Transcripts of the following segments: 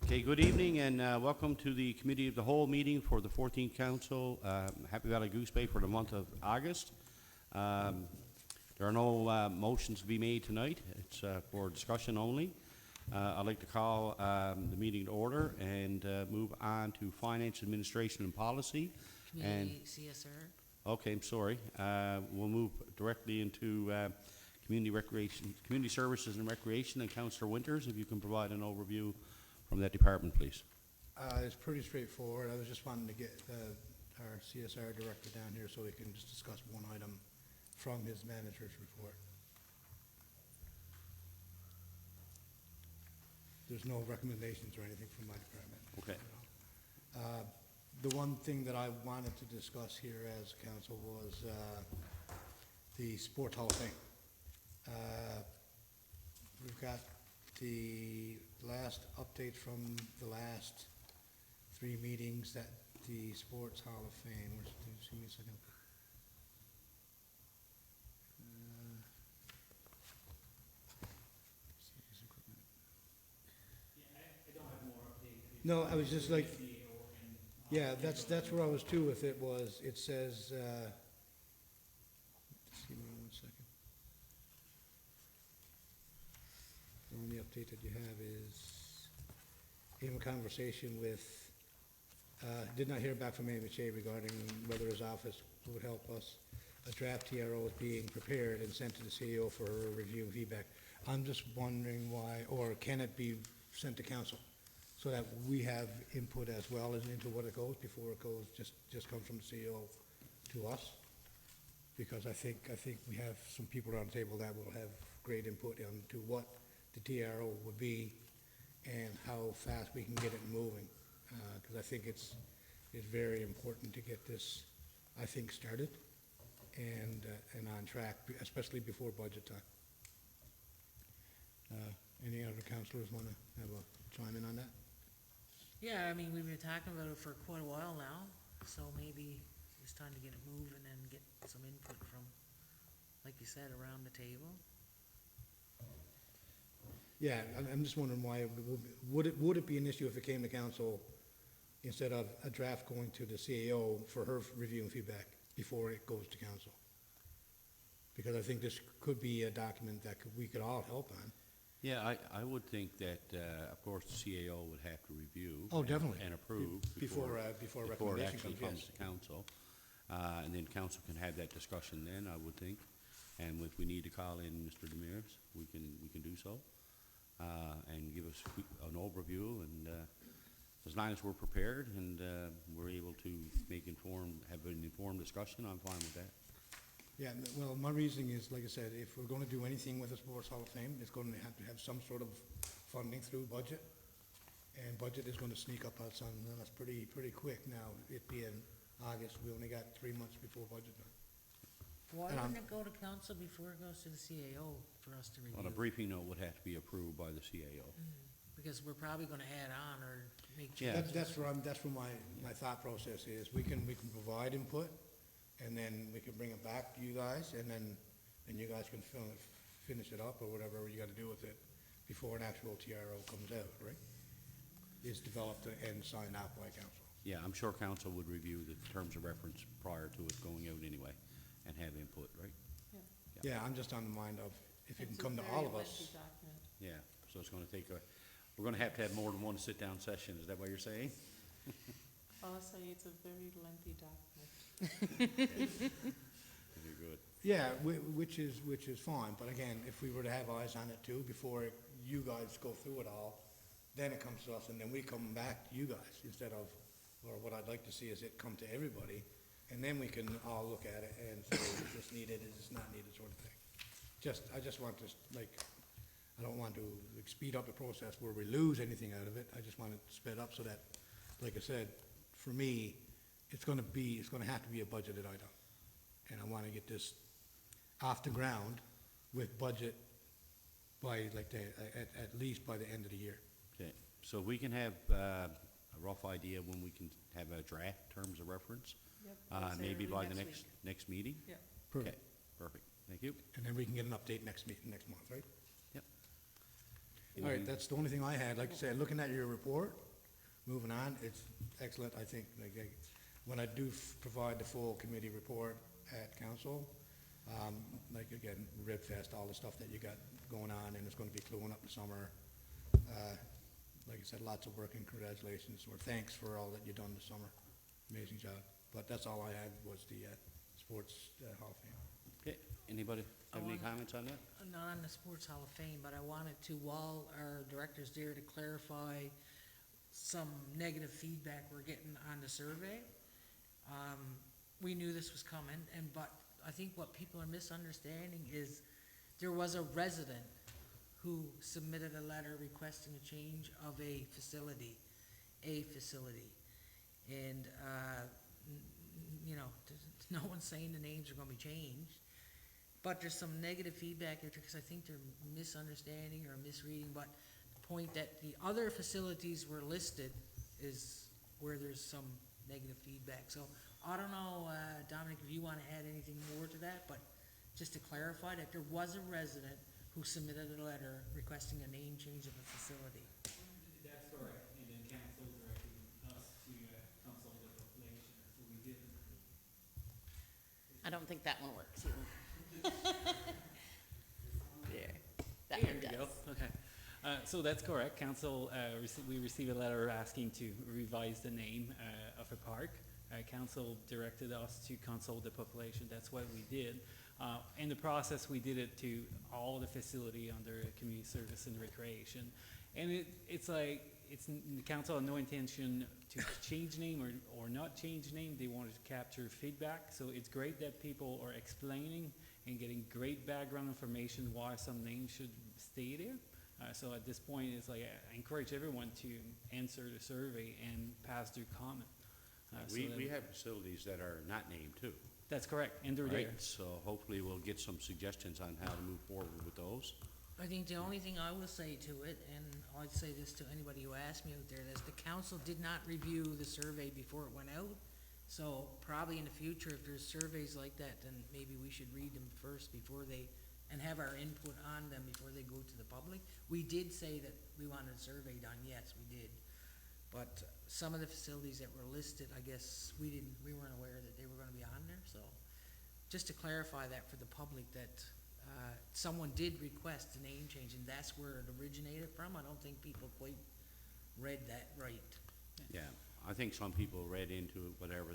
Okay, good evening and welcome to the Committee of the Whole meeting for the 14th Council, Happy Valley-Goose Bay for the month of August. There are no motions to be made tonight. It's for discussion only. I'd like to call the meeting to order and move on to Finance, Administration, and Policy. Community CSR. Okay, I'm sorry. We'll move directly into Community Services and Recreation, and Councillor Winters, if you can provide an overview from that department, please. It's pretty straightforward. I was just wanting to get our CSR director down here so we can just discuss one item from his manager's report. There's no recommendations or anything from my department. Okay. The one thing that I wanted to discuss here as council was the Sports Hall of Fame. We've got the last update from the last 3 meetings that the Sports Hall of Fame, just give me a second. I don't have more updates. No, I was just like, yeah, that's where I was too with it was, it says, just give me 1 second. The only update that you have is, in a conversation with, did not hear back from AMHA regarding whether his office would help us. A draft TRO is being prepared and sent to the CEO for her review and feedback. I'm just wondering why, or can it be sent to council? So that we have input as well as into what it goes before it goes, just comes from the CEO to us. Because I think we have some people around the table that will have great input into what the TRO would be and how fast we can get it moving. Because I think it's very important to get this, I think, started and on track, especially before budget time. Any other councillors want to have a chime in on that? Yeah, I mean, we've been talking about it for quite a while now, so maybe it's time to get it moving and get some input from, like you said, around the table. Yeah, I'm just wondering why, would it be an issue if it came to council instead of a draft going to the CEO for her review and feedback before it goes to council? Because I think this could be a document that we could all help on. Yeah, I would think that, of course, the CAO would have to review. Oh, definitely. And approve Before it recommendation actually comes, comes yes. to council. And then council can have that discussion then, I would think. And if we need to call in Mr. Demers, we can do so. And give us an overview, and as long as we're prepared and we're able to have an informed discussion, I'm fine with that. Yeah, well, my reasoning is, like I said, if we're going to do anything with the Sports Hall of Fame, it's going to have some sort of funding through budget, and budget is going to sneak up on something that's pretty quick now. It being August, we only got 3 months before budget time. Why wouldn't it go to council before it goes to the CAO for us to review? Well, a briefing note would have to be approved by the CAO. Because we're probably gonna add on or make Yeah. changes. That's where my thought process is. We can provide input, and then we can bring it back to you guys, and then you guys can finish it up or whatever you got to do with it before an actual TRO comes out, right? Is developed and signed out by council. Yeah, I'm sure council would review the terms of reference prior to it going out anyway, and have input, right? Yeah, I'm just on the mind of if it can come to all of us. Yeah, so it's gonna take we're gonna have more than one sit-down session, is that what you're saying? I'll say it's a very lengthy document. Very good. Yeah, which is fine, but again, if we were to have eyes on it too, before you guys go through it all, then it comes to us, and then we come back to you guys, instead of, or what I'd like to see is it come to everybody, and then we can all look at it and say, is this needed, is this not needed, sort of thing. I just want to, I don't want to speed up the process where we lose anything out of it. I just want it sped up so that, like I said, for me, it's gonna have to be a budgeted item. And I wanna get this off the ground with budget by, at least by the end of the year. Okay, so we can have a rough idea when we can have a draft terms of reference? Yep, I'd say Maybe early by the next next meeting? Yeah. Okay, Perfect. perfect, thank you. And then we can get an update next month, right? Yep. All right, that's the only thing I had. Like I said, looking at your report, moving on, it's excellent, I think. When I do provide the full committee report at council, like again, Rib Fest, all the stuff that you got going on, and it's gonna be cooling up the summer. Like I said, lots of work and congratulations, or thanks for all that you've done this summer. Amazing job. But that's all I had was the Sports Hall of Fame. Okay, anybody have any want- comments on that? Not on the Sports Hall of Fame, but I wanted to, while our director's there, to clarify some negative feedback we're getting on the survey. We knew this was coming, but I think what people are misunderstanding is there was a resident who submitted a letter requesting a change of a facility. And, you know, no one's saying the names are gonna be changed, but there's some negative feedback here, because I think they're misunderstanding or misreading, but the point that the other facilities were listed is where there's some negative feedback. So, I don't know, Dominic, if you wanna add anything more to that, but just to clarify that there was a resident who submitted a letter requesting a name change of a facility. That's correct, and then council directed us to consult the population, so we didn't. I don't think that one works either. There, that There one we go. does. Okay. So that's correct. Council, we received a letter asking to revise the name of a park. Council directed us to consult the population. That's what we did. In the process, we did it to all the facility under community service and recreation. And it's like, the council had no intention to change name or not change name. They wanted to capture feedback. So it's great that people are explaining and getting great background information why some names should stay there. So at this point, it's like, I encourage everyone to answer the survey and pass their comment. So that- We have facilities that are not named too, That's correct, and they're right? there. So hopefully we'll get some suggestions on how to move forward with those. I think the only thing I will say to it, and I'd say this to anybody who asks me out there, is the council did not review the survey before it went out. So probably in the future, if there's surveys like that, then maybe we should read them first before they, and have our input on them before they go to the public. We did say that we wanted a survey done, yes, we did. But some of the facilities that were listed, I guess, we weren't aware that they were gonna be on there, so. Just to clarify that for the public, that, someone did request a name change, and that's where it originated from. I don't think people quite read that right. Yeah, I think some people read into it, whatever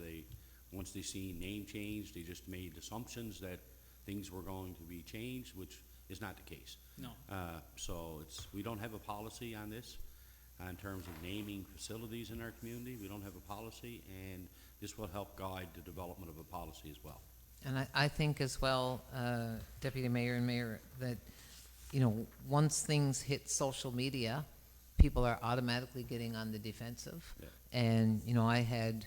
once they see name change, they just made assumptions that things were going to be changed, which is not the case. No. So we don't have a policy on this, in terms of naming facilities in our community. We don't have a policy, and this will help guide the development of a policy as well. And I think as well, Deputy Mayor and Mayor, that, you know, once things hit social media, people are automatically getting on the defensive. Yeah. And, you know, I had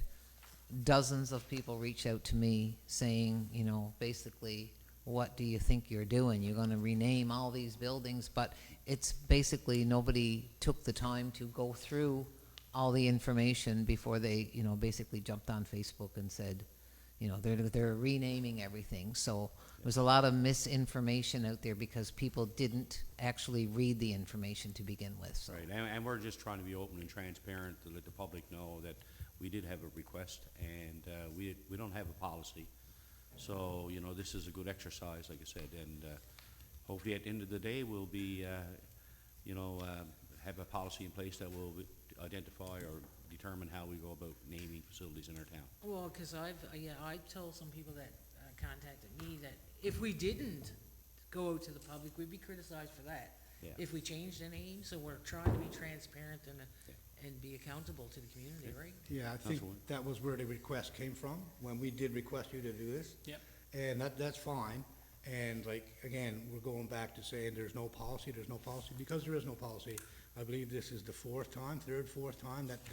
dozens of people reach out to me saying, you know, basically, what do you think you're doing? You're gonna rename all these buildings, but it's basically nobody took the time to go through all the information before they, you know, basically jumped on Facebook and said, you know, they're renaming everything. So there's a lot of misinformation out there because people didn't actually read the information to begin with. So. Right, and we're just trying to be open and transparent to let the public know that we did have a request, and we don't have a policy. So, you know, this is a good exercise, like I said, and hopefully at the end of the day, we'll be, you know, have a policy in place that will identify or determine how we go about naming facilities in our town. Well, because I've told some people that contacted me that if we didn't go out to the public, we'd be criticized for that. Yeah. If we changed the name, so we're trying to be transparent and be accountable to the community, right? Yeah, I think Councilwoman. that was where the request came from, when we did request you to do this. Yep. And that's fine. And like, again, we're going back to saying there's no policy, because there is no policy. I believe this is the fourth time that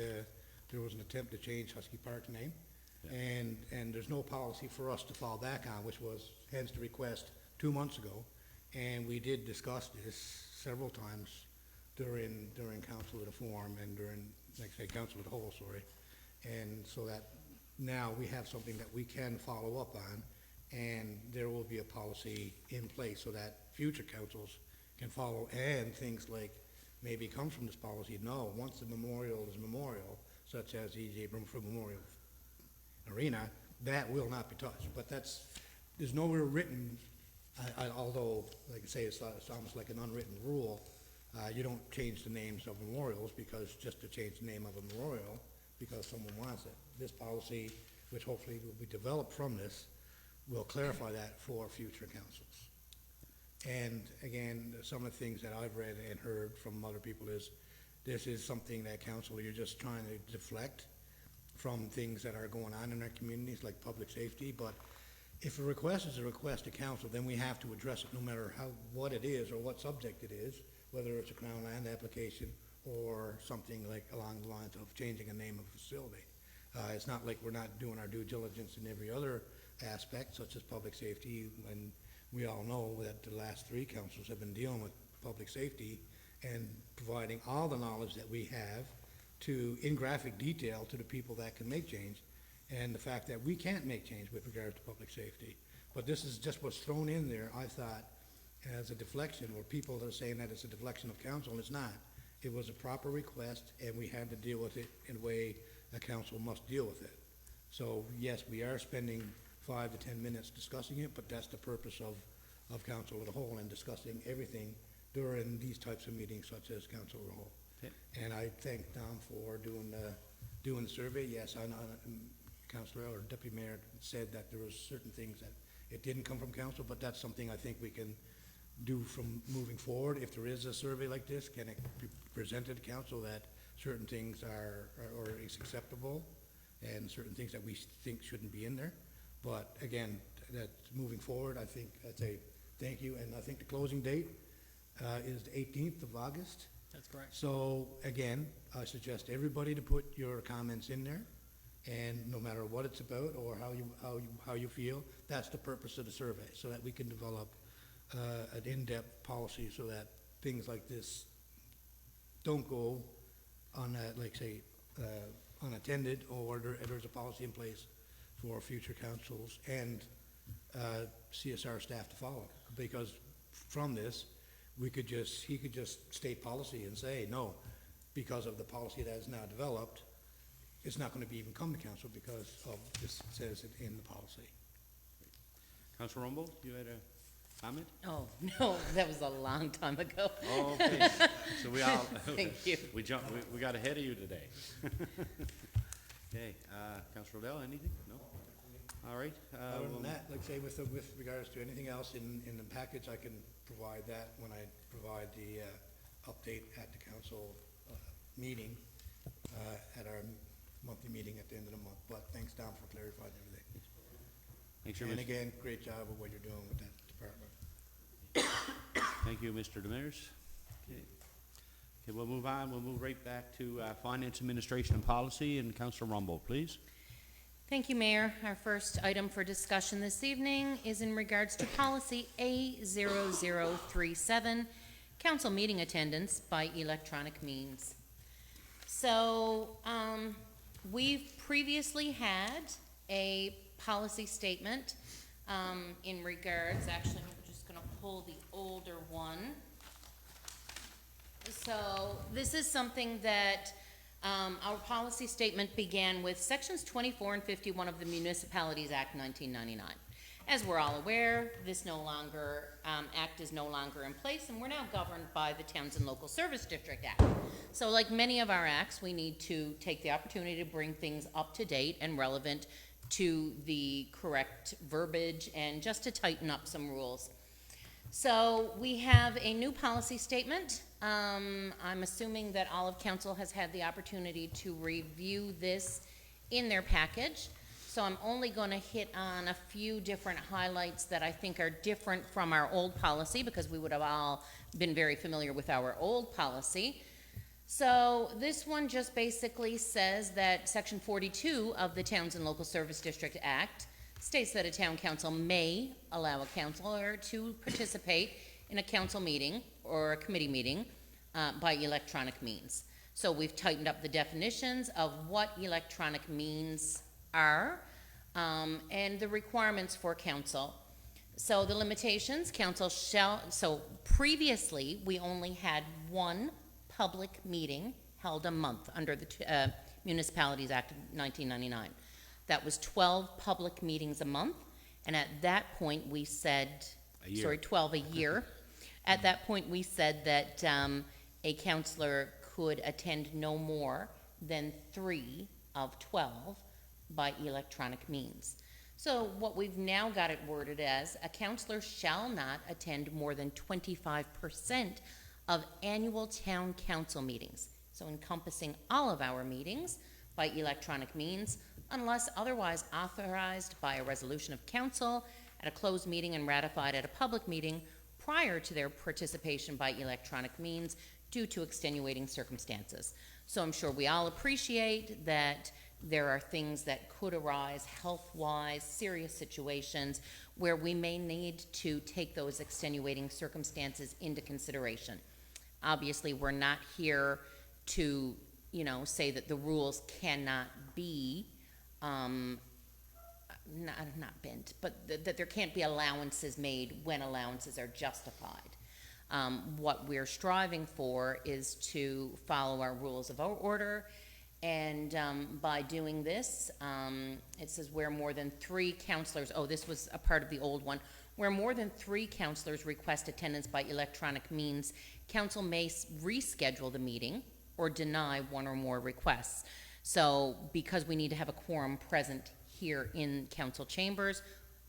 there was an attempt to change Husky Park's name. Yeah. And there's no policy for us to fall back on, which was hence the request 2 months ago. And we did discuss this several times during council of the forum and during, like I say, council of the whole, sorry. And so that now we have something that we can follow up on, and there will be a policy in place so that future councils can follow, and things like maybe comes from this policy. No, once a memorial is memorial, such as E.J. Broomfield Memorial Arena, that will not be touched. But there's nowhere written, although, like I say, it's almost like an unwritten rule. You don't change the names of memorials just to change the name of a memorial because someone wants it. This policy, which hopefully will be developed from this, will clarify that for future councils. And again, some of the things that I've read and heard from other people is, this is something that council, you're just trying to deflect from things that are going on in our communities, like public safety. But if a request is a request to council, then we have to address it no matter what it is or what subject it is, whether it's a Crown Land application or something like along the lines of changing a name of a facility. It's not like we're not doing our due diligence in every other aspect, such as public safety, and we all know that the last 3 councils have been dealing with public safety and providing all the knowledge that we have in graphic detail to the people that can make change, and the fact that we can't make change with regards to public safety. But this is just what's thrown in there, I thought, as a deflection, where people are saying that it's a deflection of council, and it's not. It was a proper request, and we had to deal with it in a way a council must deal with it. So yes, we are spending 5 to 10 minutes discussing it, but that's the purpose of council as a whole, and discussing everything during these types of meetings such as council as a whole. Okay. And I thank Tom for doing the survey. Yes, I know Councilor or Deputy Mayor said that there was certain things that it didn't come from council, but that's something I think we can do from moving forward. If there is a survey like this, can it be presented to council that certain things are or is acceptable and certain things that we think shouldn't be in there? But again, that moving forward, I think I'd say thank you, and I think the closing date is the 18th of August. That's correct. So again, I suggest everybody to put your comments in there, and no matter what it's about or how you feel, that's the purpose of the survey, so that we can develop an in-depth policy so that things like this don't go on unattended, or there's a policy in place for future councils and CSR staff to follow. Because from this, he could just state policy and say, no, because of the policy that is now developed, it's not going to be even come to council because of this says it in the policy. Councilor Rumble, you had a comment? Oh, no, that was a long time ago. Oh, okay. So we all. Thank you. We got ahead of you today. Okay, Councilor Liddell, anything? No? All right. Other than that, like say with regards to anything else in the package, I can provide that when I provide the update at the council meeting, at our monthly meeting at the end of the month. But thanks, Tom, for clarifying everything. Thanks, And Mr. again, great job of what you're doing with that department. Thank you, Mr. Demers. Okay. Okay, we'll move on. We'll move right back to Finance, Administration, and Policy, and Councilor Rumble, please. Thank you, Mayor. Our first item for discussion this evening is in regards to policy A0037, council meeting attendance by electronic means. So, we've previously had a policy statement in regards, actually, I'm just gonna pull the older one. So, this is something that our policy statement began with sections 24 and 51 of the Municipalities Act 1999. As we're all aware, this act is no longer in place, and we're now governed by the Towns and Local Service District Act. So like many of our acts, we need to take the opportunity to bring things up to date and relevant to the correct verbiage and just to tighten up some rules. So we have a new policy statement. I'm assuming that all of council has had the opportunity to review this in their package. So I'm only going to hit on a few different highlights that I think are different from our old policy, because we would have all been very familiar with our old policy. So this one just basically says that Section 42 of the Towns and Local Service District Act states that a town council may allow a councilor to participate in a council meeting or a committee meeting by electronic means. So we've tightened up the definitions of what electronic means are and the requirements for council. So the limitations, council shall, so previously we only had one public meeting held a month under the Municipalities Act of 1999. That was 12 public meetings a month, and at that point, we said, A year. sorry, 12 a year. At that point, we said that a counselor could attend no more than 3 of 12 by electronic means. So what we've now got it worded as, a counselor shall not attend more than 25% of annual town council meetings, so encompassing all of our meetings by electronic means, unless otherwise authorized by a resolution of council at a closed meeting and ratified at a public meeting prior to their participation by electronic means due to extenuating circumstances. So I'm sure we all appreciate that there are things that could arise health-wise, serious situations where we may need to take those extenuating circumstances into consideration. Obviously, we're not here to, say that the rules cannot be, not bent, but that there can't be allowances made when allowances are justified. What we're striving for is to follow our rules of order, and by doing this, it says where more than 3 counselors, this was a part of the old one, where more than 3 counselors request attendance by electronic means, council may reschedule the meeting or deny one or more requests. So because we need to have a quorum present here in council chambers,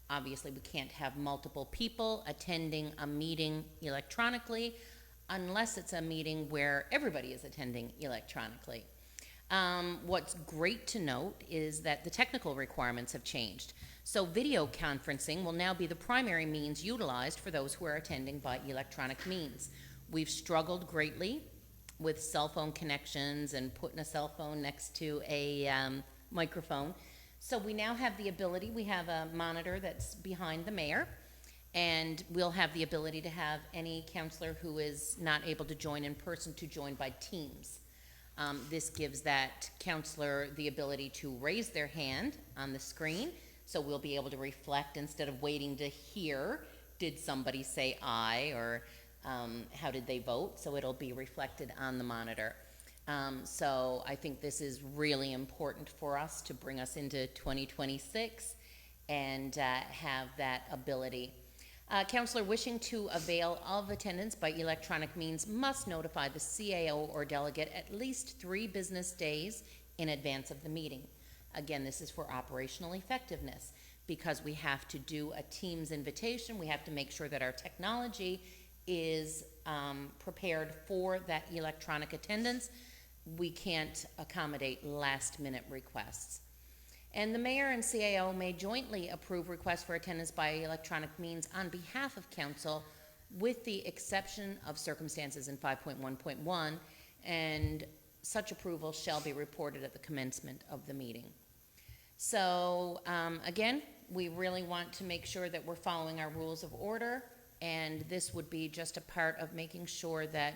obviously we can't have multiple people attending a meeting electronically unless it's a meeting where everybody is attending electronically. What's great to note is that the technical requirements have changed. So video conferencing will now be the primary means utilized for those who are attending by electronic means. We've struggled greatly with cell phone connections and putting a cell phone next to a microphone. So we now have the ability, we have a monitor that's behind the mayor, and we'll have the ability to have any counselor who is not able to join in person to join by Teams. This gives that counselor the ability to raise their hand on the screen, so we'll be able to reflect instead of waiting to hear, did somebody say aye, or how did they vote? So it'll be reflected on the monitor. So I think this is really important for us to bring us into 2026 and have that ability. Counselor wishing to avail of attendance by electronic means must notify the CAO or delegate at least 3 business days in advance of the meeting. Again, this is for operational effectiveness because we have to do a Teams invitation. We have to make sure that our technology is prepared for that electronic attendance. We can't accommodate last-minute requests. And the mayor and CAO may jointly approve requests for attendance by electronic means on behalf of council, with the exception of circumstances in 5.1.1, and such approval shall be reported at the commencement of the meeting. So, again, we really want to make sure that we're following our rules of order, and this would be just a part of making sure that,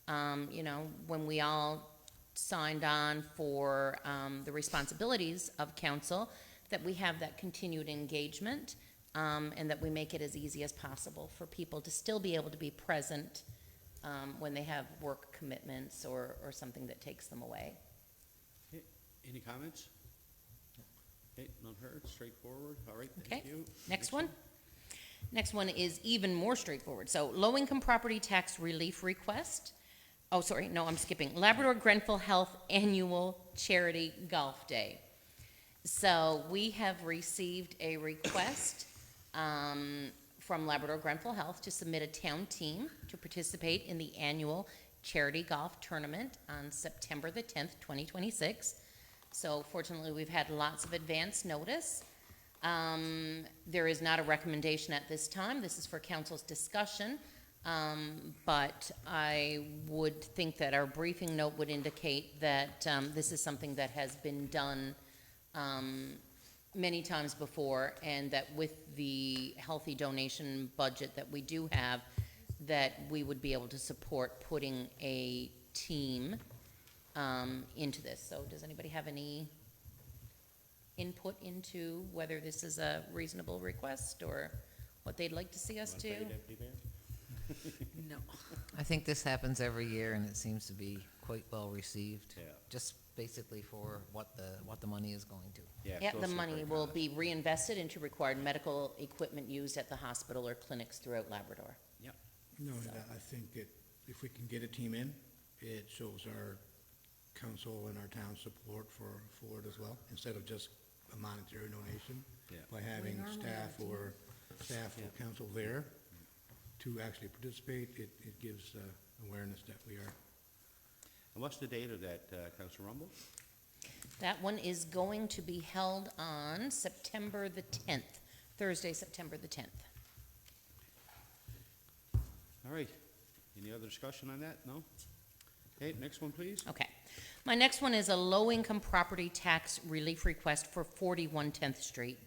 when we all signed on for the responsibilities of council, that we have that continued engagement, and that we make it as easy as possible for people to still be able to be present when they have work commitments or something that takes them away. Okay, any comments? Okay, none heard, straightforward, all right, Okay, thank you. next one. Next one is even more straightforward. So low-income property tax relief request. Oh, sorry, no, I'm skipping. Labrador Grenfell Health Annual Charity Golf Day. So we have received a request from Labrador Grenfell Health to submit a town team to participate in the annual charity golf tournament on September the 10th, 2026. So fortunately, we've had lots of advance notice. There is not a recommendation at this time. This is for council's discussion. But I would think that our briefing note would indicate that this is something that has been done many times before, and that with the healthy donation budget that we do have, that we would be able to support putting a team into this. So does anybody have any input into whether this is a reasonable request or what they'd like to see us Want do? to pay Deputy Mayor? No. I think this happens every year, and it seems to be quite well received. Yeah. Just basically for what the money is going to. Yeah, Yeah, so the it's a money great will cause. be reinvested into required medical equipment used at the hospital or clinics throughout Labrador. Yep. No, I think if we can get a team in, it shows our council and our town support for it as well, instead of just a monetary donation. Yeah. By having normally staff have or council there to actually participate, it gives awareness that we are. And what's the date of that, Councilor Rumble? That one is going to be held on September the 10th, Thursday, September the 10th. All right. Any other discussion on that? No? Okay, next one, please. Okay. My next one is a low-income property tax relief request for 41 10th Street.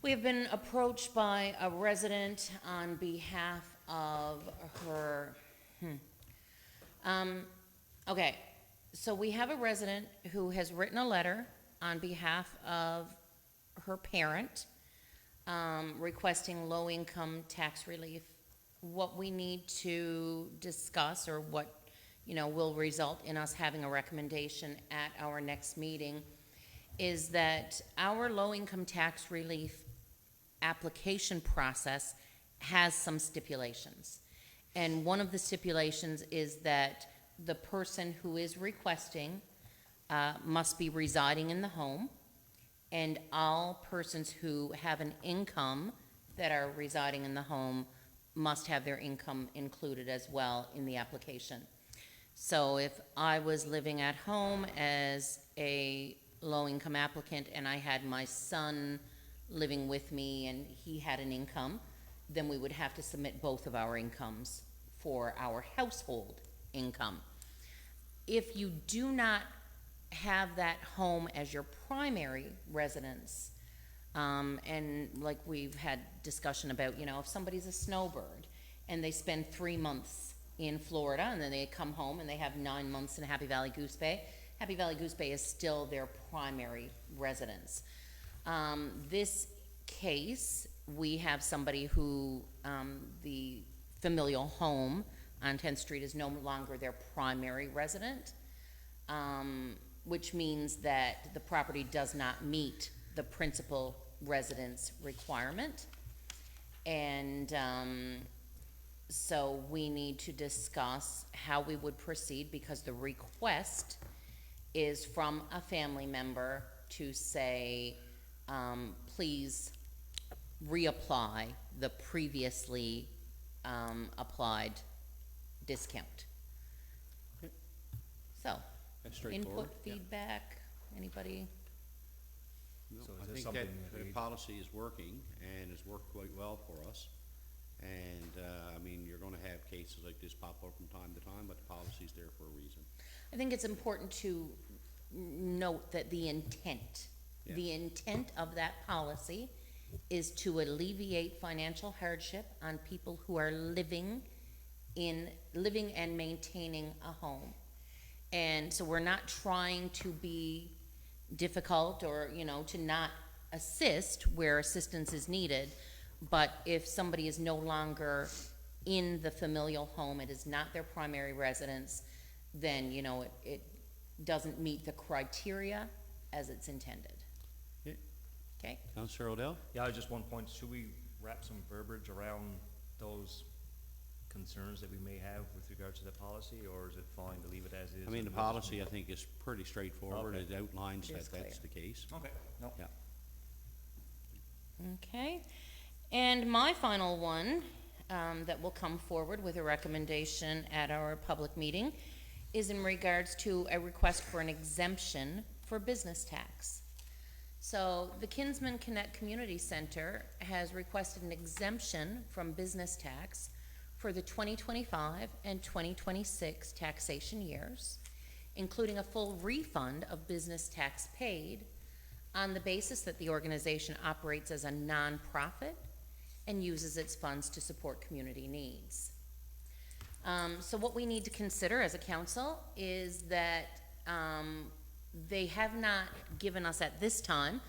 We have been approached by a resident on behalf of her, okay, so we have a resident who has written a letter on behalf of her parent, requesting low-income tax relief. What we need to discuss, or what, will result in us having a recommendation at our next meeting, is that our low-income tax relief application process has some stipulations. And one of the stipulations is that the person who is requesting must be residing in the home, and all persons who have an income that are residing in the home must have their income included as well in the application. So if I was living at home as a low-income applicant and I had my son living with me and he had an income, then we would have to submit both of our incomes for our household income. If you do not have that home as your primary residence, and like we've had discussion about, if somebody's a snowbird and they spend 3 months in Florida and then they come home and they have 9 months in Happy Valley-Goose Bay, Happy Valley-Goose Bay is still their primary residence. This case, we have somebody who, the familial home on 10th Street is no longer their primary resident, which means that the property does not meet the principal residence requirement. And so we need to discuss how we would proceed, because the request is from a family member to say, please reapply the previously applied discount. Okay. So, That's straightforward. input, feedback, anybody? No, So is I this think something that that the we- policy is working and has worked quite well for us. And, you're gonna have cases like this pop up from time to time, but the policy's there for a reason. I think it's important to note that the intent of that policy is to alleviate financial hardship on people who are living and maintaining a home. And so we're not trying to be difficult or, to not assist where assistance is needed. But if somebody is no longer in the familial home, it is not their primary residence, then, it doesn't meet the criteria as it's intended. Okay. Okay? Councilor Odell? Yeah, just one point, should we wrap some verbiage around those concerns that we may have with regard to the policy, or is it fine to leave it as is? The and policy, I think, is pretty straightforward. Okay. It outlines It is that that's the case. Okay, no. Yeah. Okay. And my final one, that will come forward with a recommendation at our public meeting, is in regards to a request for an exemption for business tax. So the Kinsman Connect Community Center has requested an exemption from business tax for the 2025 and 2026 taxation years, including a full refund of business tax paid on the basis that the organization operates as a nonprofit and uses its funds to support community needs. So what we need to consider as a council is that they have not given us at this time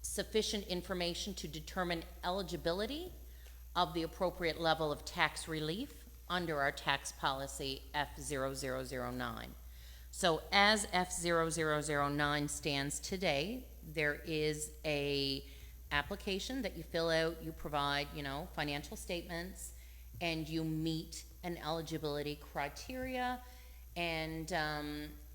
sufficient information to determine eligibility of the appropriate level of tax relief under our tax policy F0009. So as F0009 stands today, there is a application that you fill out, you provide, financial statements, and you meet an eligibility criteria. And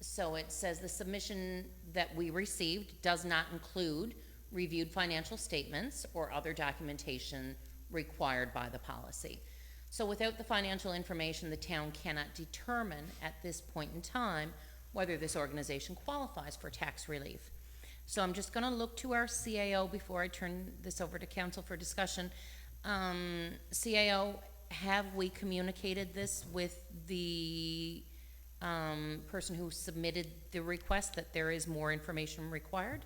so it says the submission that we received does not include reviewed financial statements or other documentation required by the policy. So without the financial information, the town cannot determine at this point in time whether this organization qualifies for tax relief. So I'm just gonna look to our CAO before I turn this over to council for discussion. CAO, have we communicated this with the person who submitted the request that there is more information required?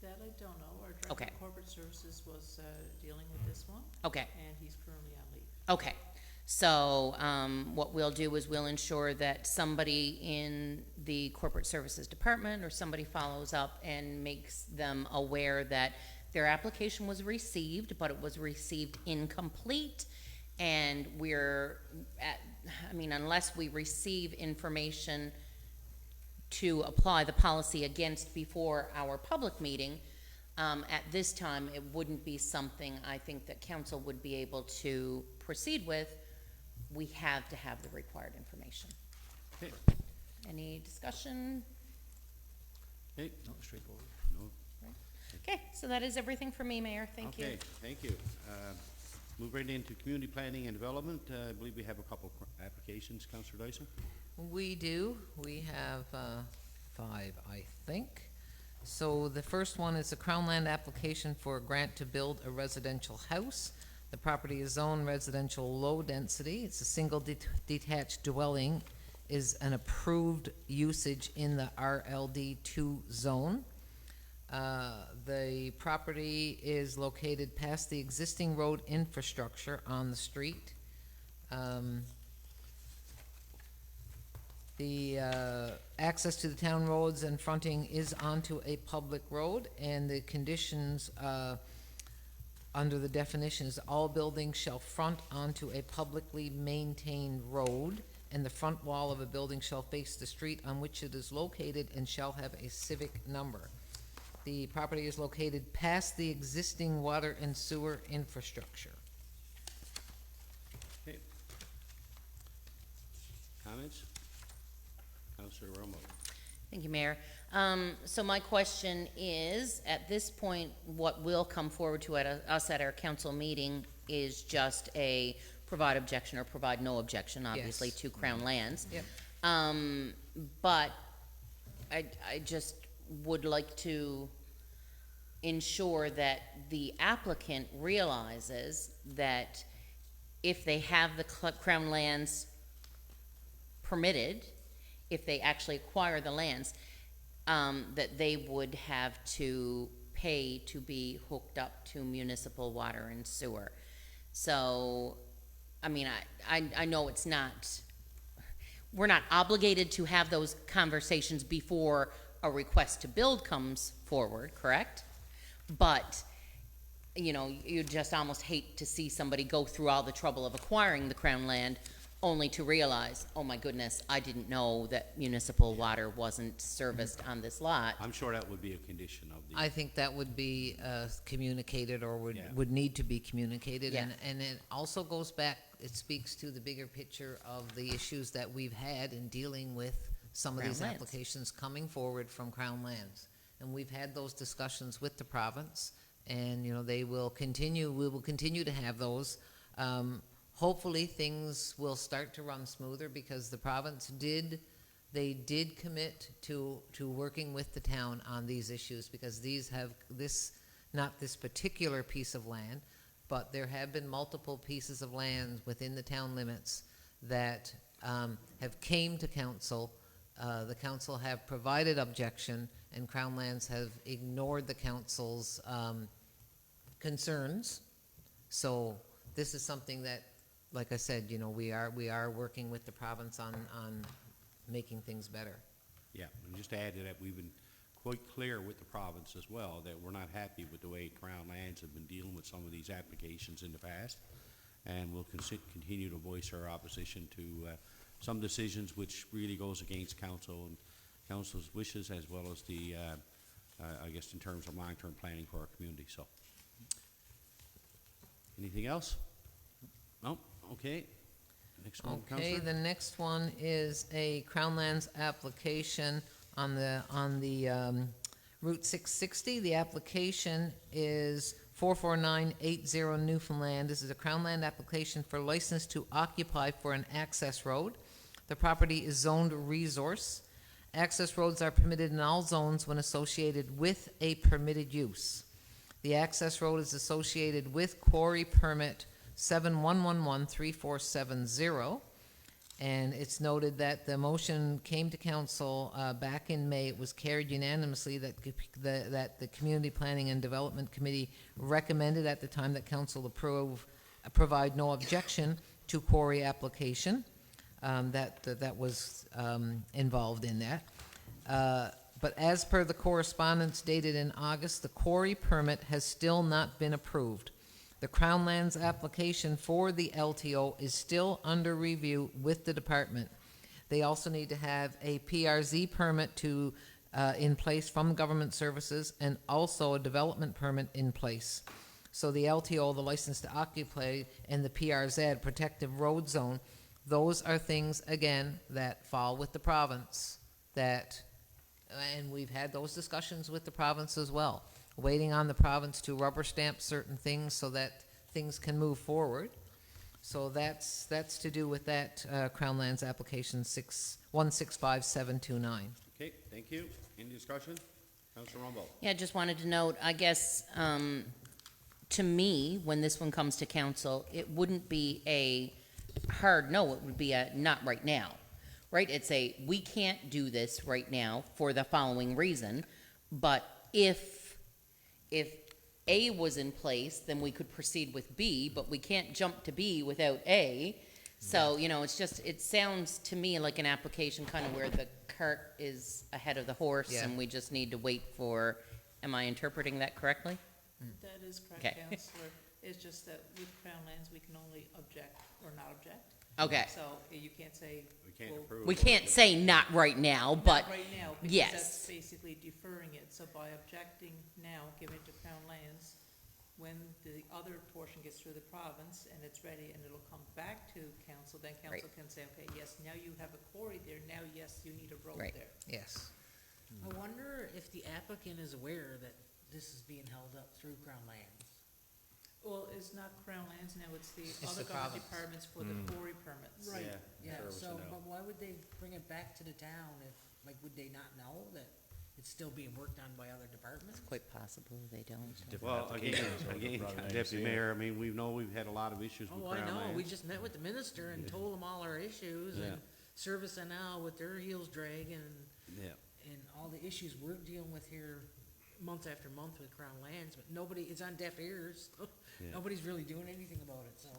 That I don't know. Our Director Okay. of Corporate Services was dealing with this one, Okay. and he's currently on leave. Okay, so, what we'll do is we'll ensure that somebody in the corporate services department or somebody follows up and makes them aware that their application was received, but it was received incomplete, and unless we receive information to apply the policy against before our public meeting, at this time, it wouldn't be something I think that council would be able to proceed with. We have to have the required information. Okay. Any discussion? Okay, No, straightforward. no, Okay, so that is everything for me, Mayor. Thank you. okay, thank you. Move right into community planning and development. I believe we have a couple applications, Councillor Dyson. We do. We have 5, I think. So the first one is a Crown Land application for a grant to build a residential house. The property is zoned residential low density. It's a single detached dwelling, is an approved usage in the RLD2 zone. The property is located past the existing road infrastructure on the street. The access to the town roads and fronting is onto a public road, and the conditions under the definitions, all buildings shall front onto a publicly maintained road, and the front wall of a building shall face the street on which it is located and shall have a civic number. The property is located past the existing water and sewer infrastructure. Okay. Comments? Councillor Romo. Thank you, Mayor. So my question is, at this point, what will come forward to us at our council meeting is just a provide objection or provide no objection, obviously, Yes. to Crown Lands. Yep. But I just would like to ensure that the applicant realizes that if they have the Crown Lands permitted, if they actually acquire the lands, that they would have to pay to be hooked up to municipal water and sewer. So, I know it's not, we're not obligated to have those conversations before a request to build comes forward, correct? But, you just almost hate to see somebody go through all the trouble of acquiring the Crown Land only to realize, oh my goodness, I didn't know that municipal water wasn't serviced on this lot. I'm sure that would be a condition of the. I think that would be communicated, or Yeah. would need to be communicated. Yeah. And it also goes back, it speaks to the bigger picture of the issues that we've had in dealing with some of Crown these Lands. applications coming forward from Crown Lands. And we've had those discussions with the province, and, we will continue to have those. Hopefully, things will start to run smoother, because the province did commit to working with the town on these issues, because these have not this particular piece of land, but there have been multiple pieces of land within the town limits that have came to council. The council have provided objection, and Crown Lands have ignored the council's concerns. So this is something that, like I said, we are working with the province on making things better. Yeah, and just to add to that, we've been quite clear with the province as well that we're not happy with the way Crown Lands have been dealing with some of these applications in the past. and we'll continue to voice our opposition to some decisions which really goes against council and council's wishes, as well as the, I guess, in terms of long-term planning for our community, so. Anything else? No? Okay. Next one, Okay, Councillor. the next one is a Crown Lands application on the Route 660. The application is 44980 Newfoundland. This is a Crown Land application for license to occupy for an access road. The property is zoned resource. Access roads are permitted in all zones when associated with a permitted use. The access road is associated with quarry permit 71113470. And it's noted that the motion came to council back in May. It was carried unanimously that the Community Planning and Development Committee recommended at the time that council provide no objection to quarry application. That was involved in that. But as per the correspondence dated in August, the quarry permit has still not been approved. The Crown Lands application for the LTO is still under review with the department. They also need to have a PRZ permit in place from Government Services, and also a development permit in place. So the LTO, the license to occupy, and the PRZ, protective road zone, those are things, again, that fall with the province, and we've had those discussions with the province as well, waiting on the province to rubber stamp certain things so that things can move forward. So that's to do with that Crown Lands application 165729. Okay, thank you. Any discussion? Councillor Rumble. Yeah, just wanted to note, I guess, to me, when this one comes to council, it wouldn't be a hard no, it would be a not right now, right? It's a, we can't do this right now for the following reason, but if A was in place, then we could proceed with B, but we can't jump to B without A. So, it's just, it sounds to me like an application kind of where the cart is ahead of the horse, Yeah. and we just need to wait for, am I interpreting that correctly? That is correct, Okay. Counselor. It's just that with Crown Lands, we can only object or not object. Okay. So you can't say, We can't well, approve. We can't say not right now, but, not right now, because yes. that's basically deferring it. So by objecting now, give it to Crown Lands, when the other portion gets through the province and it's ready and it'll come back to council, then council Right. can say, okay, yes, now you have a quarry there, now, yes, you need a road Right. there. Yes. I wonder if the applicant is aware that this is being held up through Crown Lands. Well, it's not Crown Lands now, it's the It's other the government province. departments for the quarry permits. Right. Yeah, Yeah, service so, and but why would they bring it back to the town if, would they not know that it's still being worked on by other departments? quite possible they don't. Well, again, Deputy Mayor, I mean, we've had a lot of issues with Oh, I Crown know, we Lands. just met with the minister and told him all our issues, Yeah. and Service NL with their heels dragging, Yeah, and all the issues we're dealing with here month after month with Crown Lands, but nobody, it's on deaf ears. Yeah. Nobody's really doing anything about it, so.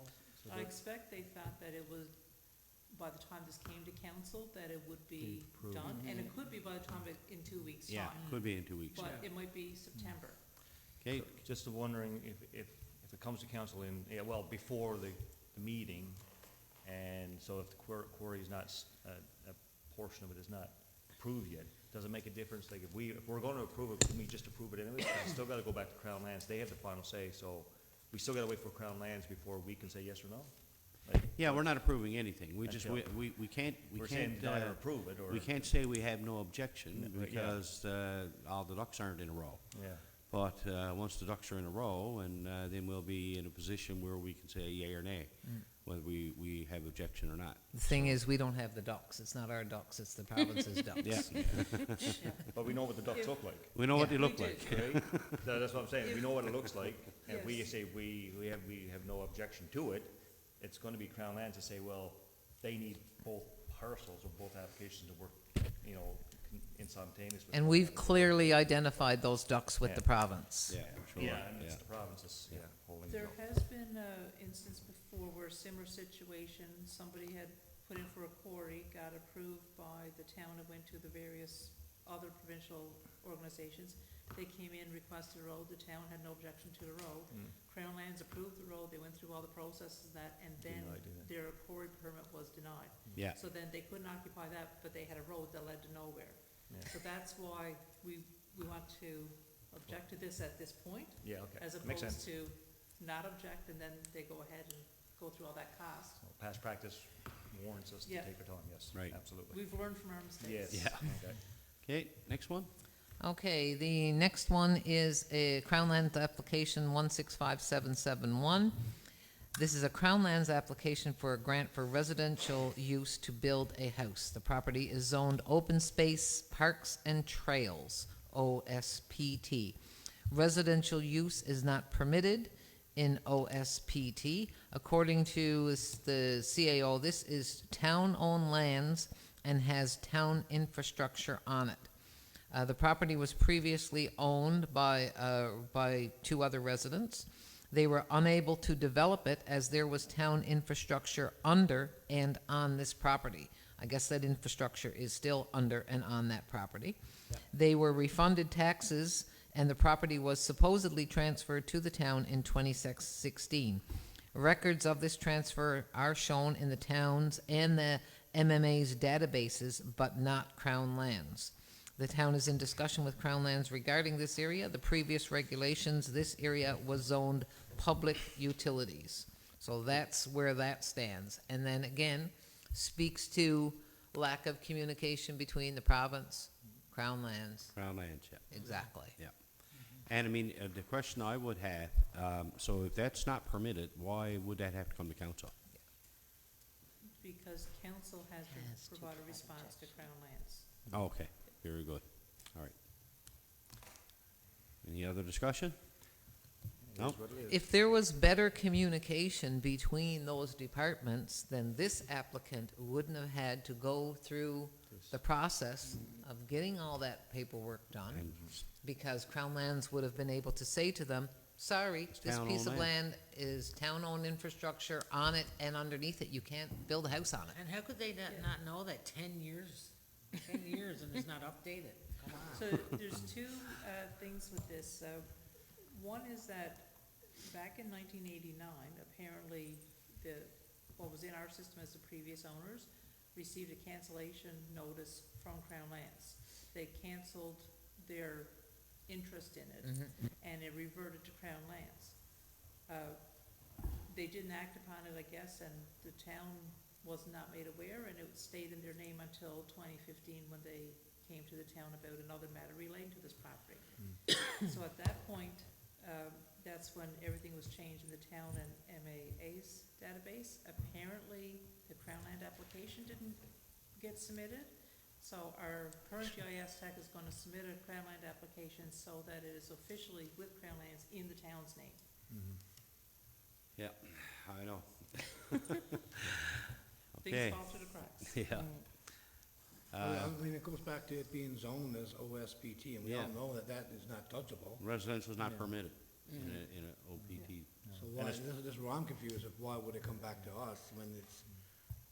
I expect they thought that it was, by the time this came to council, that it would be done, and it could be by the time in 2 weeks' time. yeah, could be in 2 weeks, But yeah. it might be September. Okay, Just wondering if it comes to council before the meeting, and so if the query is not, a portion of it is not approved yet, does it make a difference? Like if we're gonna approve it, can we just approve it anyways? 'Cause it's still gotta go back to Crown Lands, they have the final say, so we still gotta wait for Crown Lands before we can say yes or no? Like, yeah, we're not approving anything. We just, Until- we can't, we're saying neither approve it, or? we can't say we have no objection Yeah. because, all the ducks aren't in a row. Yeah, But once the ducks are in a row, and then we'll be in a position where we can say yea or nay, whether we have objection or not. The thing is, we don't have the ducks. It's not our ducks, it's the province's ducks. Yeah, but we know what the ducks look like. we know what Yeah. they look We like. Right? That's what I'm saying, we know what it looks like, and if we Yes. say we have no objection to it, it's gonna be Crown Lands to say, well, they need both parcels or both applications to work, instantaneously. And we've clearly identified those ducks with Yeah. the province. Yeah, for sure. Yeah, and it's Yeah. the provinces, holding it There up. has been an instance before where a similar situation, somebody had put in for a quarry, got approved by the town, and went to the various other provincial organizations, They came in, requested a road, the town had no objection to the road. Crown Lands approved the road, they went through all the processes of that, and then Denied it. their quarry permit was denied. Yeah, So then they couldn't occupy that, but they had a road that led to nowhere. Yeah. So that's why we want to object to this at this point, Yeah, okay. as Makes opposed sense. to not object, and then they go ahead and go through all that cost. Well, past practice warrants us to Yeah. take our time, yes. Right. Absolutely. We've learned from our mistakes. Yes. Yeah. Okay. okay, next one? Okay, the next one is a Crown Lands application 165771. This is a Crown Lands application for a grant for residential use to build a house. The property is zoned Open Space Parks and Trails, OSPT. Residential use is not permitted in OSPT. According to the CAO, this is town-owned lands and has town infrastructure on it. The property was previously owned by two other residents. They were unable to develop it as there was town infrastructure under and on this property. I guess that infrastructure is still under and on that property. They were refunded taxes, and the property was supposedly transferred to the town in 2016. Records of this transfer are shown in the town's and the MMA's databases, but not Crown Lands. The town is in discussion with Crown Lands regarding this area. The previous regulations, this area was zoned public utilities. So that's where that stands. And then again, speaks to lack of communication between the province, Crown Lands. Crown Lands, yeah. Exactly. Yeah. And I mean, the question I would have, so if that's not permitted, why would that have to come to council? Because council has Has to to provide a provide response to Crown Lands. Oh, okay, very good. All right. Any other discussion? It No? is what it is. If there was better communication between those departments, then this applicant wouldn't have had to go through the process of getting all that paperwork done, And because Crown Lands would have been able to say to them, sorry, this town-owned piece of land." land is town-owned infrastructure on it and underneath it. You can't build a house on it. And how could they not know that 10 years and it's not updated? Come on. So there's two things with this. One is that back in 1989, apparently what was in our system as the previous owners received a cancellation notice from Crown Lands. They canceled their interest in it, and it reverted to Crown Lands. They didn't act upon it, I guess, and the town was not made aware, and it stayed in their name until 2015 when they came to the town about another matter relating to this property. So at that point, that's when everything was changed in the town and MAA's database. Apparently, the Crown Land application didn't get submitted, so our current GIS tech is gonna submit a Crown Land application so that it is officially with Crown Lands in the town's name. Yeah, I know. Things Okay, fall through the cracks. yeah. I mean, it goes back to it being zoned as OSPT, and we all Yeah. know that that is not touchable. Residential is not permitted in a OPT. So why, this is where I'm confused, of why would it come back to us when it's,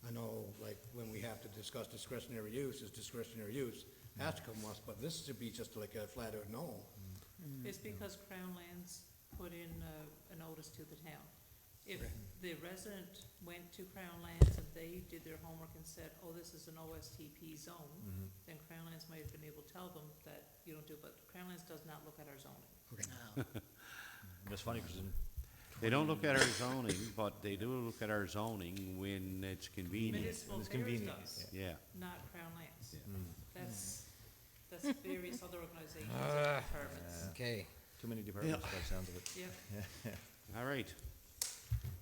I know, like, when we have to discuss discretionary use, is discretionary use, has to come to us, but this should be just like a flat out no. It's because Crown Lands put in a notice to the town. If the resident went to Crown Lands and they did their homework and said, oh, this is an OSTP zone, then Crown Lands might have been able to tell them that you don't do, but Crown Lands does not look at our zoning. And it's funny, because They don't look at our zoning, but they do look at our zoning when it's convenient. Municipal it's affairs convenient, does, Yeah, not Crown Lands. That's various other organizations and departments. Okay. too many departments by the sounds of it. Yeah. all right.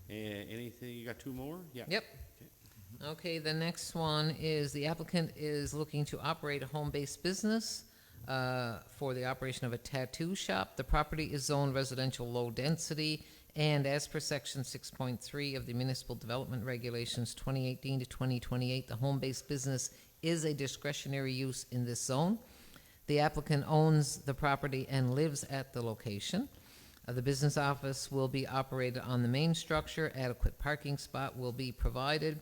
Anything, you got two more? Yeah. Yep. Okay, the next one is the applicant is looking to operate a home-based business for the operation of a tattoo shop. The property is zoned residential low density, and as per section 6.3 of the Municipal Development Regulations 2018 to 2028, the home-based business is a discretionary use in this zone. The applicant owns the property and lives at the location. The business office will be operated on the main structure. Adequate parking spot will be provided.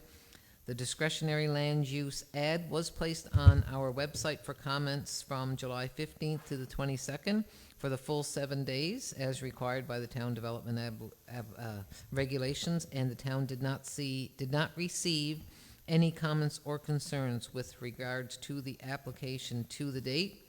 The discretionary land use ad was placed on our website for comments from July 15th to the 22nd for the full 7 days, as required by the town development regulations, and the town did not receive any comments or concerns with regards to the application to the date.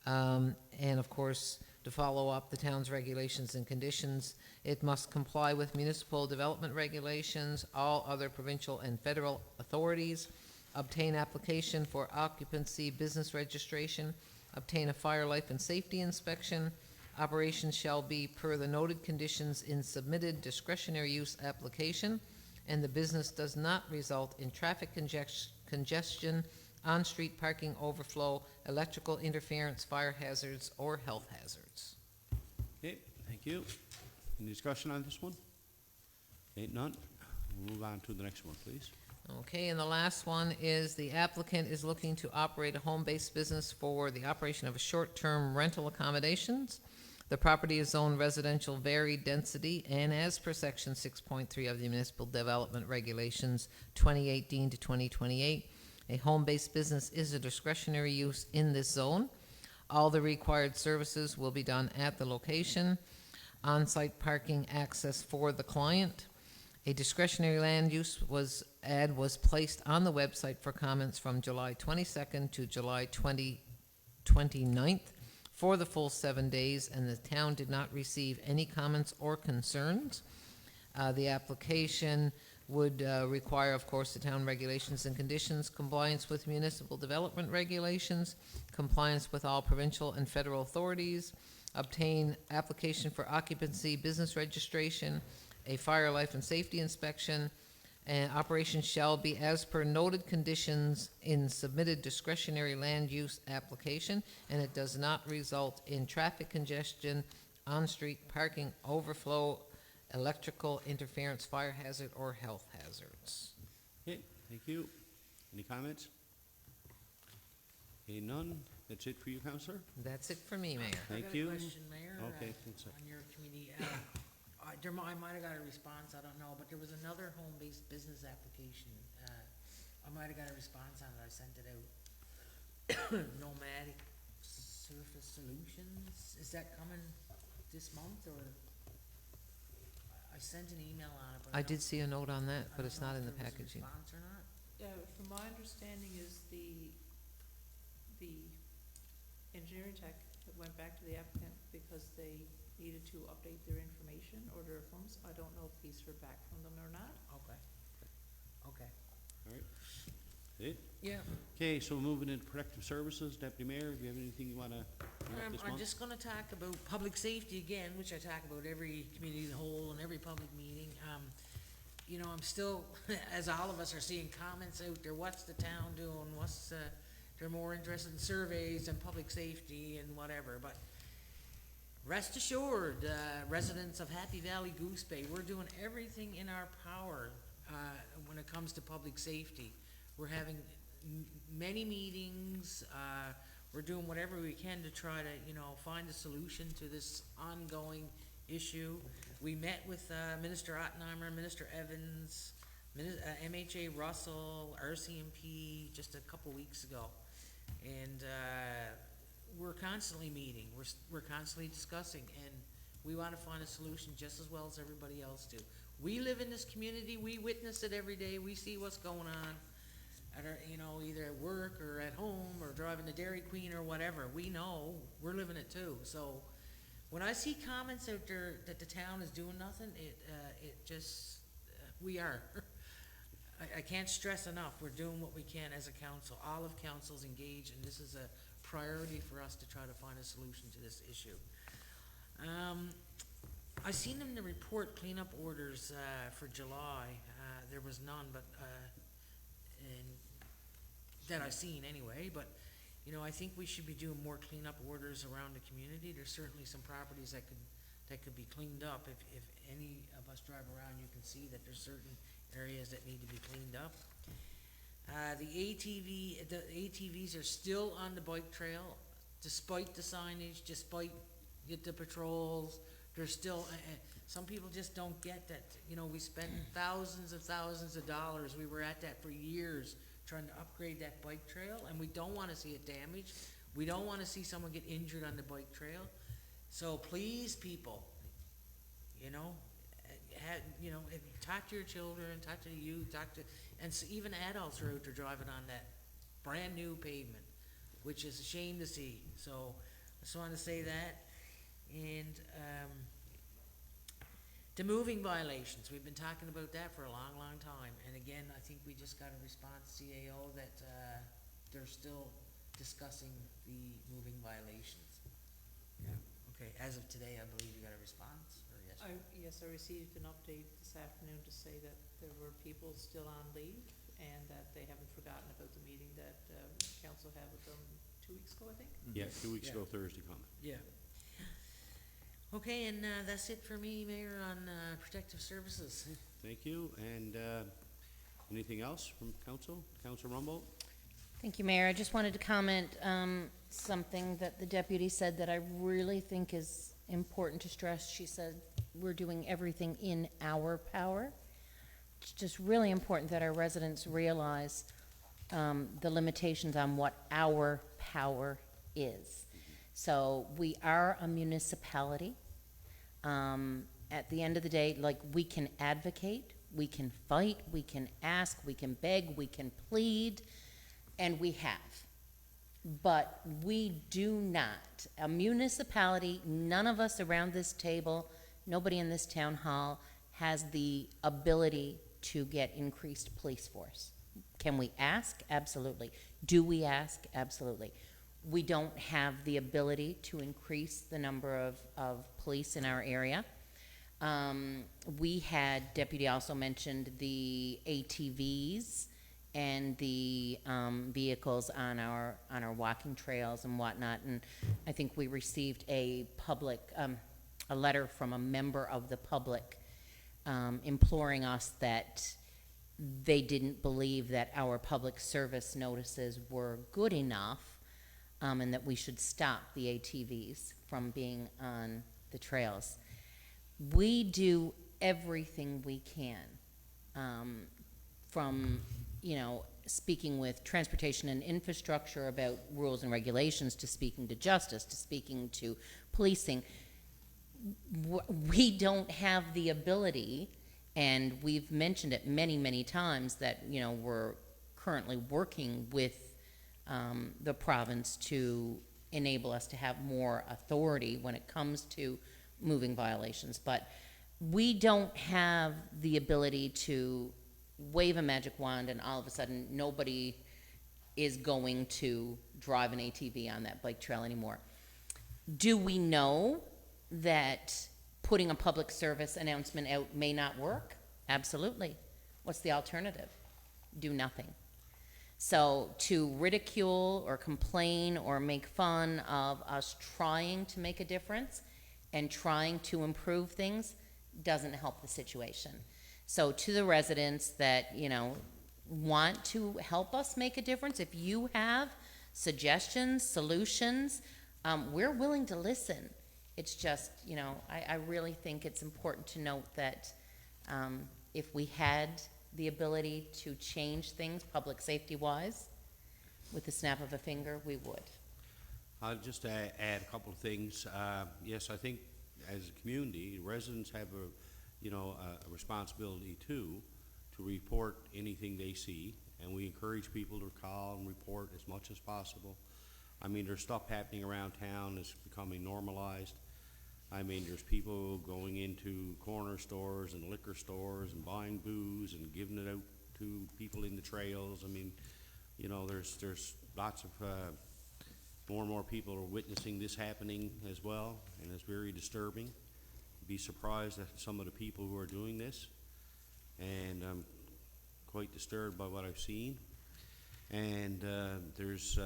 And of course, to follow up the town's regulations and conditions, it must comply with municipal development regulations, all other provincial and federal authorities, obtain application for occupancy, business registration, obtain a fire, life, and safety inspection. Operations shall be per the noted conditions in submitted discretionary use application, and the business does not result in traffic congestion, on-street parking overflow, electrical interference, fire hazards, or health hazards. Okay, thank you. Any discussion on this one? Okay, none. We'll move on to the next one, please. Okay, and the last one is the applicant is looking to operate a home-based business for the operation of a short-term rental accommodations. The property is zoned residential varied density, and as per section 6.3 of the Municipal Development Regulations 2018 to 2028, a home-based business is a discretionary use in this zone. All the required services will be done at the location. On-site parking access for the client. A discretionary land use ad was placed on the website for comments from July 22nd to July 29th for the full 7 days, and the town did not receive any comments or concerns. The application would require, of course, the town regulations and conditions, compliance with municipal development regulations, compliance with all provincial and federal authorities, obtain application for occupancy, business registration, a fire, life, and safety inspection, and operations shall be as per noted conditions in submitted discretionary land use application, and it does not result in traffic congestion, on-street parking overflow, electrical interference, fire hazard, or health hazards. Okay, thank you. Any comments? Okay, none. That's it for you, Counselor? That's it for me, Mayor. Thank you. I got a question, Mayor. Okay, thanks, sir. On your committee, I might have got a response, I don't know, but there was another home-based business application. I might have got a response on it, I sent it out. Nomadic Surface Solutions, is that coming this month, or? I sent an email on it, but I don't- did see a note on that, I but don't it's know not if in the there was a packaging. response or not. From my understanding is the engineering tech that went back to the applicant because they needed to update their information or their forms. I don't know if he's heard back from them or not. Okay. Okay. All right. It? Yeah. Okay, so moving into protective services, Deputy Mayor, do you have anything you want to bring up this I'm month? just gonna talk about public safety again, which I talk about every committee of the whole and every public meeting. You know, I'm still, as all of us are seeing comments out there, what's the town doing, they're more interested in surveys and public safety and whatever, but rest assured, residents of Happy Valley-Goose Bay, we're doing everything in our power, when it comes to public safety. We're having many meetings, we're doing whatever we can to try to, find a solution to this ongoing issue. We met with, Minister Ottenheimer, Minister Evans, MHA Russell, RCMP, just a couple weeks ago. And, we're constantly meeting, we're constantly discussing, and we wanna find a solution just as well as everybody else do. We live in this community, we witness it every day, we see what's going on at our, either at work or at home or driving the Dairy Queen or whatever. We know, we're living it too. So when I see comments out there that the town is doing nothing, it just, we are. I can't stress enough, we're doing what we can as a council. All of council's engaged, and this is a priority for us to try to find a solution to this issue. I seen in the report cleanup orders, for July, there was none, but, that I seen anyway, but, I think we should be doing more cleanup orders around the community. There's certainly some properties that could be cleaned up. If any of us drive around, you can see that there's certain areas that need to be cleaned up. The ATVs are still on the bike trail, despite the signage, despite the patrols. there's still, some people just don't get that, you know, we spent thousands of dollars, we were at that for years, trying to upgrade that bike trail, and we don't wanna see it damaged. We don't wanna see someone get injured on the bike trail. So please, people, you know, you know, if you talk to your children, talk to the youth, and even adults are out there driving on that brand-new pavement, which is a shame to see. So, I just wanted to say that. And, the moving violations, we've been talking about that for a long, long time. And again, I think we just got a response, CAO, that, they're still discussing the moving violations. Yeah, okay, as of today, I believe you got a response, or yes? Yes, I received an update this afternoon to say that there were people still on leave and that they haven't forgotten about the meeting that, council had with them 2 weeks ago, I think. Yeah, 2 weeks Yeah. ago Thursday coming. Yeah. Okay, and, that's it for me, Mayor, on, protective services. Thank you, and, anything else from council? Councilor Rumbold? Thank you, Mayor. I just wanted to comment, something that the deputy said that I really think is important to stress. She said, we're doing everything in our power. It's just really important that our residents realize, the limitations on what our power is. So we are a municipality. At the end of the day, like, we can advocate, we can fight, we can ask, we can beg, we can plead, and we have. But we do not, a municipality, none of us around this table, nobody in this town hall has the ability to get increased police force. Can we ask? Absolutely. Do we ask? Absolutely. We don't have the ability to increase the number of police in our area. We had, deputy also mentioned the ATVs and the vehicles on our walking trails and whatnot. And I think we received a letter from a member of the public imploring us that they didn't believe that our public service notices were good enough, and that we should stop the ATVs from being on the trails. We do everything we can, from, you know, speaking with transportation and infrastructure about rules and regulations, to speaking to justice, to speaking to policing. We don't have the ability, and we've mentioned it many, many times, that, you know, we're currently working with the province to enable us to have more authority when it comes to moving violations. But we don't have the ability to wave a magic wand and all of a sudden nobody is going to drive an ATV on that bike trail anymore. Do we know that putting a public service announcement out may not work? Absolutely. What's the alternative? Do nothing. So to ridicule or complain or make fun of us trying to make a difference and trying to improve things doesn't help the situation. So to the residents that, you know, want to help us make a difference, if you have suggestions, solutions, we're willing to listen. It's just, you know, I really think it's important to note that if we had the ability to change things public safety-wise with the snap of a finger, we would. I'll just add a couple of things. Yes, I think as a community, residents have a responsibility to report anything they see, and we encourage people to call and report as much as possible. I mean, there's stuff happening around town that's becoming normalized. I mean, there's people going into corner stores and liquor stores and buying booze and giving it out to people in the trails. I mean, you know, there's lots of, more and more people are witnessing this happening as well, and it's very disturbing. Be surprised at some of the people who are doing this, and I'm quite disturbed by what I've seen. And there's,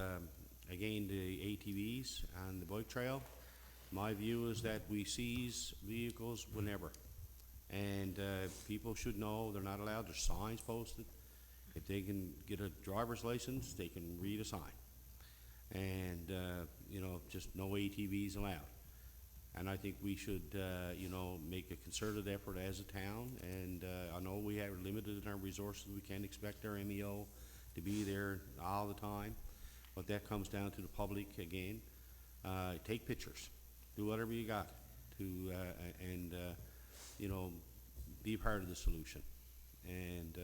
again, the ATVs on the bike trail. My view is that we seize vehicles whenever, and people should know they're not allowed. There's signs posted. If they can get a driver's license, they can read a sign. And, you know, just no ATVs allowed. And I think we should, you know, make a concerted effort as a town, and I know we have limited in our resources. We can't expect our MEO to be there all the time, but that comes down to the public again. Take pictures, do whatever you got to, and you know, be part of the solution. And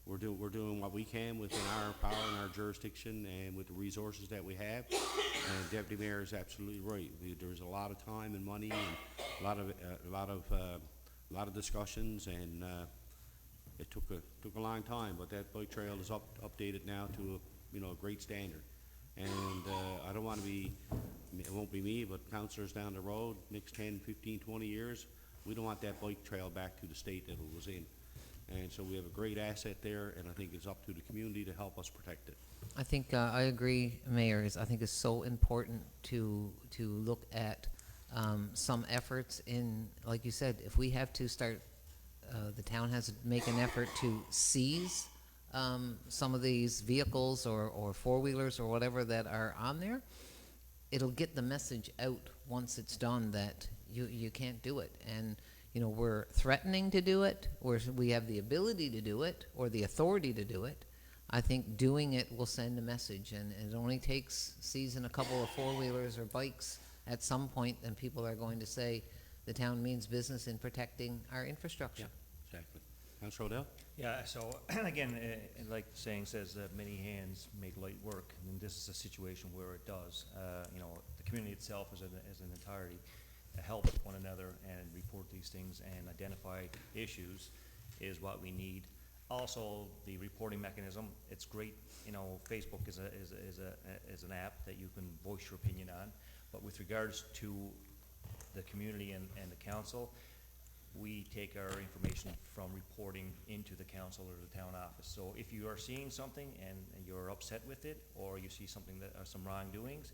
we're doing what we can within our power and our jurisdiction and with the resources that we have. And Deputy Mayor is absolutely right. There's a lot of time and money and a lot of discussions, and it took a long time, but that bike trail is updated now to a great standard. And I don't want to be, it won't be me, but councillors down the road, next 10, 15, 20 years, we don't want that bike trail back to the state that it was in. And so we have a great asset there, and I think it's up to the community to help us protect it. I think I agree, Mayor. I think it's so important to look at some efforts in, like you said, if we have to start, the town has to make an effort to seize some of these vehicles or four-wheelers or whatever that are on there. It'll get the message out once it's done that you can't do it. And we're threatening to do it, or we have the ability to do it, or the authority to do it. I think doing it will send a message, and it only takes seizing a couple of four-wheelers or bikes at some point, and people are going to say the town means business in protecting our infrastructure. Yeah, exactly. Councilor O'Dell? Yeah, so again, like the saying says, many hands make light work, and this is a situation where it does. The community itself as an entirety help one another and report these things and identify issues is what we need. Also, the reporting mechanism, it's great. Facebook is an app that you can voice your opinion on, but with regards to the community and the council, we take our information from reporting into the council or the town office. So if you are seeing something and you're upset with it, or you see something that are some wrongdoings,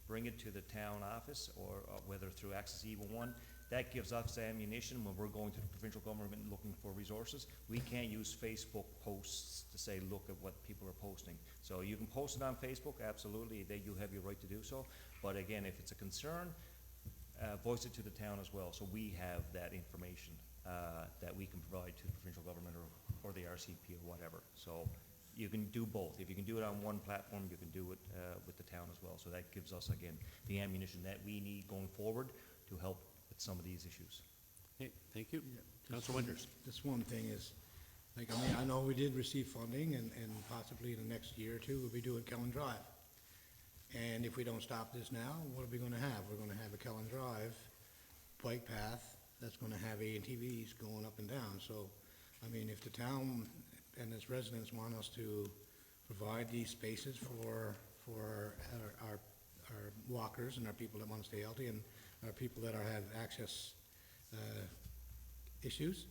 bring it to the town office, or whether through Access Evil One. That gives us ammunition when we're going to the provincial government looking for resources. We can't use Facebook posts to say, look at what people are posting. So you can post it on Facebook, absolutely, you have your right to do so. But again, if it's a concern, voice it to the town as well, so we have that information that we can provide to the provincial government or the RCP or whatever. So you can do both. If you can do it on one platform, you can do it with the town as well. So that gives us, again, the ammunition that we need going forward to help with some of these issues. Okay, thank you. Yeah, Councilor Winters? This one thing is, I know we did receive funding, and possibly in the next year or two, we'll be doing Kellen Drive. And if we don't stop this now, what are we gonna have? We're gonna have a Kellen Drive bike path that's gonna have ATVs going up and down. So, if the town and its residents want us to provide these spaces for our walkers and our people that want to stay healthy and our people that have access issues,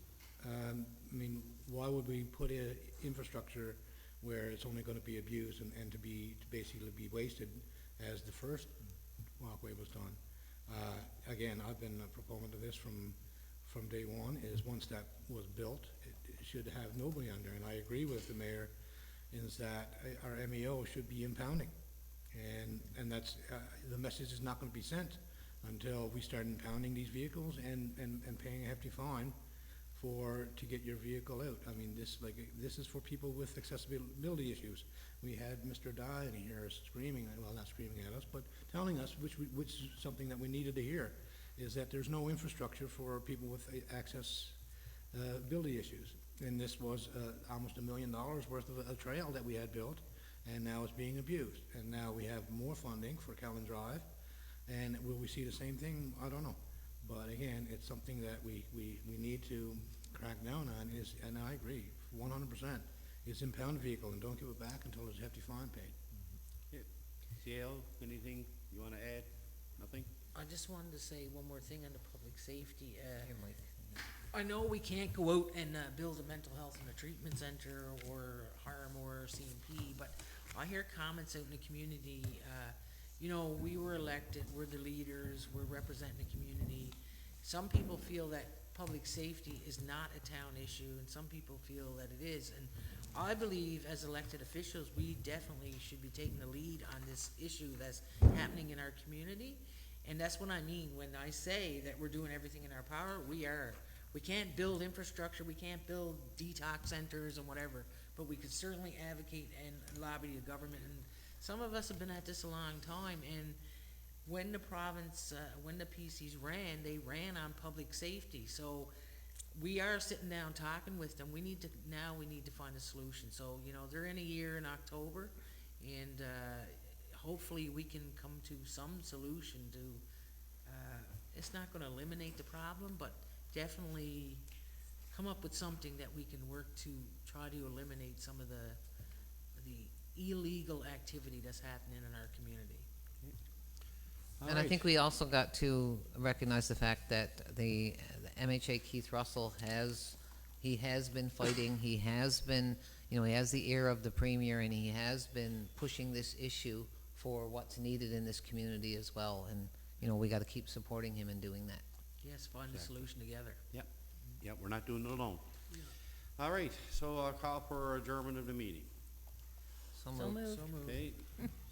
why would we put in infrastructure where it's only going to be abused and to basically be wasted as the first walkway was done? Again, I've been a proponent of this from day one, is once that was built, it should have nobody under. And I agree with the mayor, is that our MEO should be impounding. And that's, the message is not going to be sent until we start impounding these vehicles and paying a hefty fine to get your vehicle out. This is for people with accessibility issues. We had Mr. Dye in here screaming, well, not screaming at us, but telling us, which is something that we needed to hear, is that there's no infrastructure for people with accessibility issues. And this was almost $1 million worth of a trail that we had built, and now it's being abused. And now we have more funding for Kellen Drive, and will we see the same thing? I don't know. But again, it's something that we need to crack down on, and I agree, 100%, is impound a vehicle and don't give it back until there's a hefty fine paid. CL, anything you want to add? Nothing? I just wanted to say one more thing on the public safety. I know we can't go out and build a mental health and a treatment center or hire more CMP, but I hear comments out in the community, we were elected, we're the leaders, we're representing the community. Some people feel that public safety is not a town issue, and some people feel that it is. And I believe as elected officials, we definitely should be taking the lead on this issue that's happening in our community. And that's what I mean when I say that we're doing everything in our power, we are. We can't build infrastructure, we can't build detox centers and whatever, but we could certainly advocate and lobby the government. And some of us have been at this a long time, and when the province, when the PCs ran, they ran on public safety. So we are sitting down talking with them. We need to find a solution. So, you know, they're in a year in October, and hopefully we can come to some solution to, it's not gonna eliminate the problem, but definitely come up with something that we can work to try to eliminate some of the illegal activity that's happening in our community. All And I right. think we also got to recognize the fact that the MHA Keith Russell has been fighting, he has been, you know, he has the ear of the Premier, and he has been pushing this issue for what's needed in this community as well, and, you know, we gotta keep supporting him in doing that. Yes, find a Exactly. solution together. Yep, we're not doing it alone. All right, so I'll call for adjournment of the meeting. So So moved. moved. So moved. Okay,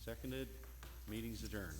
seconded, meeting's adjourned.